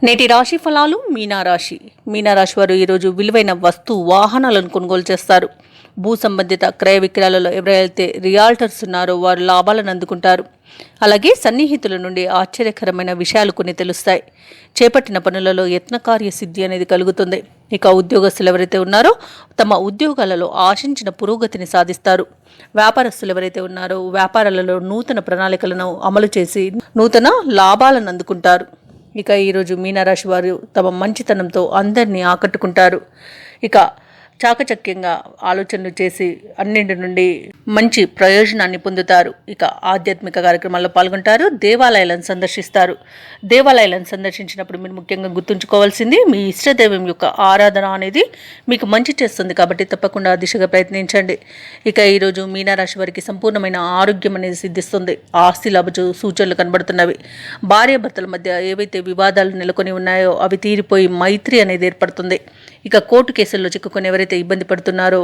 నేటి రాశి ఫలాలు మీనారాశి వారు ఈరోజు విలువైన వాహనాలను కొనుగోలు చేస్తారు. భూ సంబంధిత క్రయ విక్రయాలలో ఎవరైతే రియాల్టర్స్ ఉన్నారో వారు లాభాలను అందుకుంటారు. అలాగే సన్నిహితుల నుండి ఆశ్చర్యకరమైన విషయాలు కొన్ని తెలుస్తాయి. చేపట్టిన పనులలో యత్నకార్య సిద్ధి అనేది కలుగుతుంది. ఇక ఉద్యోగస్తులు ఎవరైతే ఉన్నారో తమ ఉద్యోగాలలో ఆశించిన పురోగతిని సాధిస్తారు. వ్యాపారస్తులు ఎవరైతే ఉన్నారో వ్యాపారాలలో నూతన ప్రణాళికలను అమలు చేసి నూతన లాభాలను అందుకుంటారు. ఇక ఈరోజు మీనరాశి వారు తమ మంచితనంతో అందరినీ ఆకట్టుకుంటారు. ఇక చాకచక్యంగా ఆలోచనలు చేసి అన్నింటి నుండి మంచి ప్రయోజనాన్ని పొందుతారు. ఇక ఆధ్యాత్మిక కార్యక్రమాల్లో పాల్గొంటారు. దేవాలయాలను సందర్శిస్తారు. దేవాలయాలను సందర్శించినప్పుడు మీరు ముఖ్యంగా గుర్తుంచుకోవాల్సింది మీ ఇష్టదైవం యొక్క ఆరాధన అనేది మీకు మంచి చేస్తుంది. కాబట్టి తప్పకుండా ఆ దిశగా ప్రయత్నించండి. ఇక ఈరోజు మీనరాశి వారికి సంపూర్ణమైన ఆరోగ్యం అనేది సిద్ధిస్తుంది. ఆస్తి లాభ సూచనలు కనబడుతున్నవి. భార్యాభర్తల మధ్య ఏవైతే వివాదాలు నెలకొని ఉన్నాయో అవి తీరిపోయి మైత్రి అనేది ఏర్పడుతుంది. ఇక కోర్టు కేసుల్లో చిక్కుకొని ఎవరైతే ఇబ్బంది పడుతున్నారో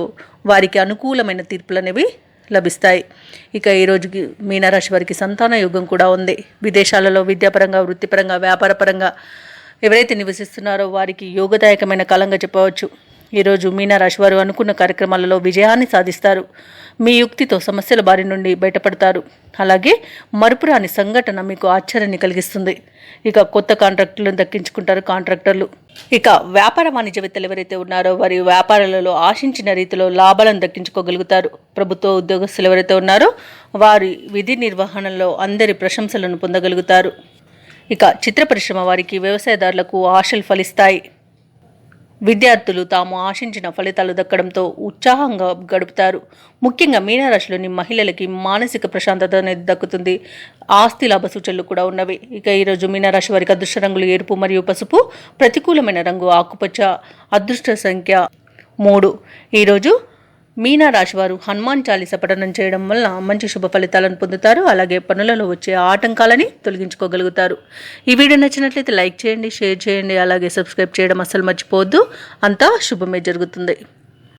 వారికి అనుకూలమైన తీర్పులు అనేవి లభిస్తాయి. ఇక ఈరోజుకి మీనరాశి వారికి సంతాన యోగం కూడా ఉంది. విదేశాలలో విద్యాపరంగా, వృత్తిపరంగా, వ్యాపారపరంగా ఎవరైతే నివసిస్తున్నారో వారికి యోగదాయకమైన కాలంగా చెప్పవచ్చు. ఈరోజు మీనరాశి వారు అనుకున్న కార్యక్రమాలలో విజయాన్ని సాధిస్తారు. మీ యుక్తితో సమస్యల బారి నుండి బయటపడతారు. అలాగే మరుపురాని సంఘటన మీకు ఆశ్చర్యాన్ని కలిగిస్తుంది. ఇక కొత్త కాంట్రాక్టులను దక్కించుకుంటారు కాంట్రాక్టర్లు. ఇక వ్యాపార వాణిజ్యవేత్తలు ఎవరైతే ఉన్నారో వారి వ్యాపారాలలో ఆశించిన రీతిలో లాభాలను దక్కించుకోగలుగుతారు. ప్రభుత్వ ఉద్యోగస్తులు ఎవరైతే ఉన్నారో వారి విధి నిర్వహణలో అందరి ప్రశంసలను పొందగలుగుతారు. ఇక చిత్ర పరిశ్రమ వారికి, వ్యవసాయదారులకు ఆశలు ఫలిస్తాయి. విద్యార్థులు తాము ఆశించిన ఫలితాలు దక్కడంతో ఉత్సాహంగా గడుపుతారు. ముఖ్యంగా మీనరాశిలోని మహిళలకి మానసిక ప్రశాంతత అనేది దక్కుతుంది. ఆస్తి లాభ సూచనలు కూడా ఉన్నవి. ఇక ఈరోజు మీనరాశి వారికి అదృష్ట రంగులు ఎరుపు మరియు పసుపు, ప్రతికూలమైన రంగు ఆకుపచ్చ, అదృష్ట సంఖ్య 3. ఈరోజు మీనరాశి వారు హనుమాన్ చాలీస పఠనం చేయడం వల్ల మంచి శుభ ఫలితాలను పొందుతారు. అలాగే పనులలో వచ్చే ఆటంకాలని తొలగించుకోగలుగుతారు. ఈ వీడియో నచ్చినట్లయితే లైక్ చేయండి, షేర్ చేయండి, అలాగే సబ్స్క్రైబ్ చేయడం అస్సలు మర్చిపోవద్దు. అంతా శుభమే జరుగుతుంది.